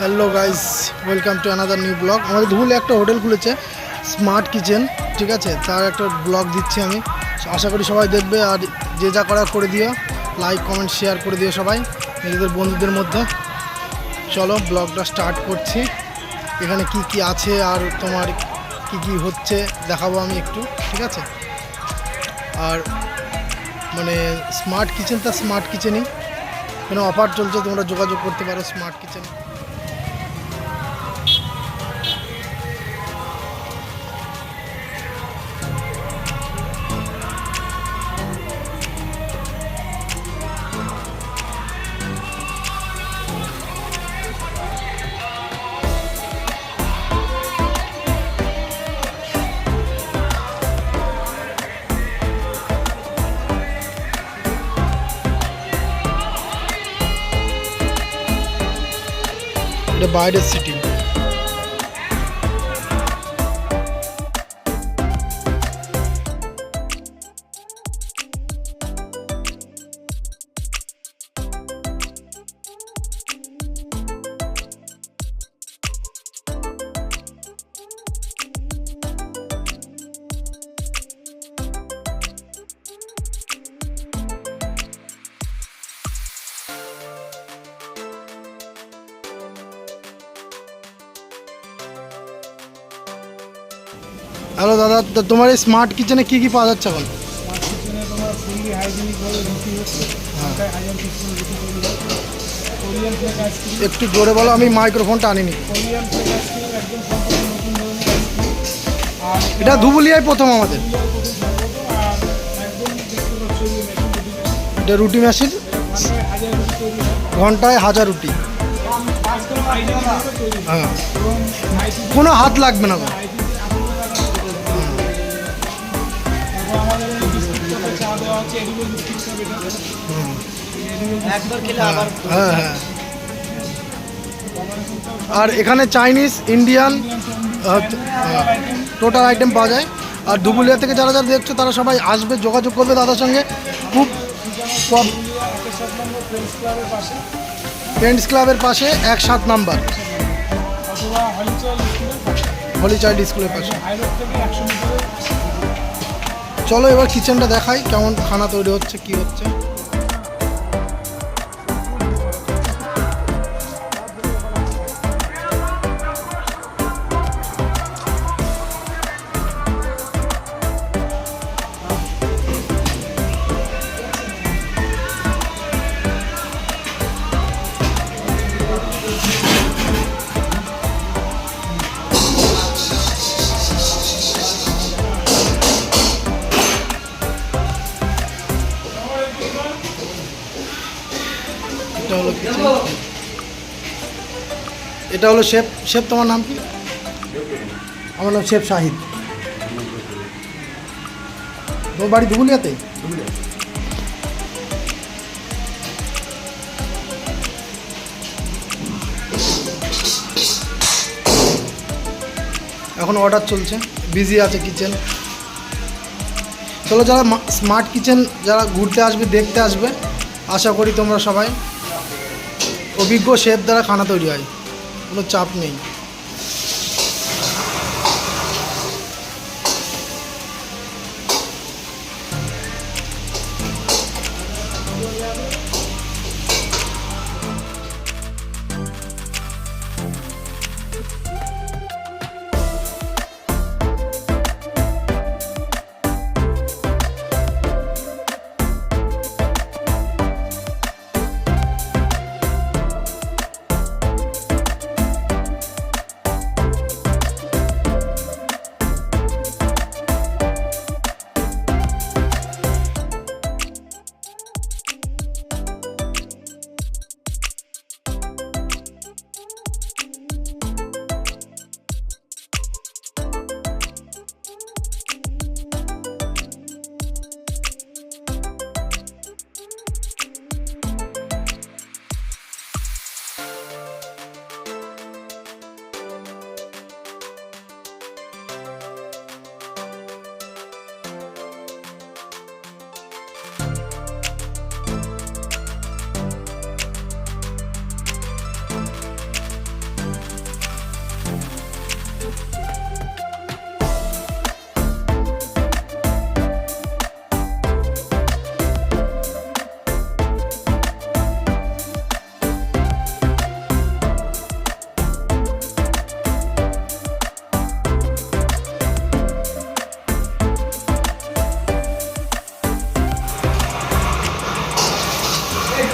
Hello guys, welcome to another new blog. আমাদের ধুলে একটা হোটেল খুলেছে স্মার্ট কিচেন, ঠিক আছে? তার একটা ব্লগ দিচ্ছি আমি, আশা করি সবাই দেখবে। আর যে যা করার করে দিও, লাইক কমেন্ট শেয়ার করে দিও সবাই নিজেদের বন্ধুদের মধ্যে। চলো ব্লগটা স্টার্ট করছি। এখানে কি কি আছে আর তোমার কি কি হচ্ছে দেখাবো আমি একটু, ঠিক আছে? আর মানে স্মার্ট কিচেনটা স্মার্ট কিচেনই, কোনো অফার চলছে, তোমরা যোগাযোগ করতে পারো স্মার্ট কিচেনে। এটা বাইরের সিটি। হ্যালো দাদা, তো তোমার এই স্মার্ট কিচেনে কি কি পাওয়া যাচ্ছে এখন? স্মার্ট কিচেনে তোমার ফুললি হাইজেনিকভাবে রুটি হচ্ছে, ঘন্টায় 1000 পিস করে রুটি তৈরি হয়। কোরিয়ান ফ্লেক আইসক্রিম, একটু জোরে বলো, আমি মাইক্রোফোনটা আনিনি। কোরিয়ান ফ্লেক আইসক্রিম একদম সম্পূর্ণ নতুন ধরনের আইসক্রিম। আর এটা ধুবুলিয়ায় প্রথম আমাদের। ইন্ডিয়ার প্রথম সম্ভবত। আর একদম দেখতে পাচ্ছ যে মেশিন রুটি মেশিন, এটা রুটি মেশিন, ঘন্টায় 1000 রুটি তৈরি হয়। ঘন্টায় 1000 রুটি। আজকাল হাইজেনিকভাবে তৈরি হয় হ্যাঁ, এবং আইটি কোনো হাত লাগবে না গো। আমাদের এই বিস্কুটটা চা দেওয়া হচ্ছে, এডিবল বিস্কুটটা একবার খেলে আবার হ্যাঁ হ্যাঁ। আর এখানে চাইনিজ, ইন্ডিয়ান টোটাল আইটেম পাওয়া যায়। আর ধুবুলিয়া থেকে যারা যারা দেখছো তারা সবাই আসবে, যোগাযোগ করবে দাদার সঙ্গে। খুব কম। ফ্রেন্ডস ক্লাবের পাশে ফ্রেন্ডস ক্লাবের পাশে 1-7 নাম্বার, অথবা হলিচল স্কুলের পাশে, হলি চাইল্ড স্কুলের পাশে। হাইরোড থেকে 100 মিটারের। চলো এবার কিচেনটা দেখাই, কেমন খানা তৈরি হচ্ছে, কি হচ্ছে। এটা হলো কিচেন, এটা হলো শেফ। শেফ তোমার নাম কি? আমার নাম শেফ শাহিদ। তোমার বাড়ি ধুবুলিয়াতে? এখন অর্ডার চলছে, বিজি আছে কিচেন। চলো, যারা স্মার্ট কিচেন যারা ঘুরতে আসবে, দেখতে আসবে, আশা করি তোমরা সবাই, অভিজ্ঞ শেফ দ্বারা খানা তৈরি হয়, কোনো চাপ নেই।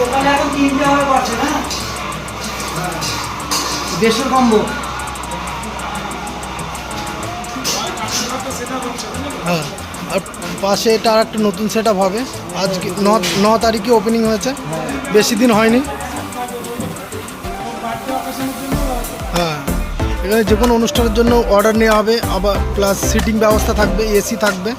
সকালে এখন 3টে হবে পাচ্ছে না 150 কম্বো। হ্যাঁ, আর পাশে এটা আর একটা নতুন সেট আপ হবে। আজকে 9 তারিখে ওপেনিং হয়েছে, বেশি দিন হয়নি। হ্যাঁ, এখানে যে কোনো অনুষ্ঠানের জন্য অর্ডার নেওয়া হবে, আবার প্লাস সিটিং ব্যবস্থা থাকবে, এসি থাকবে।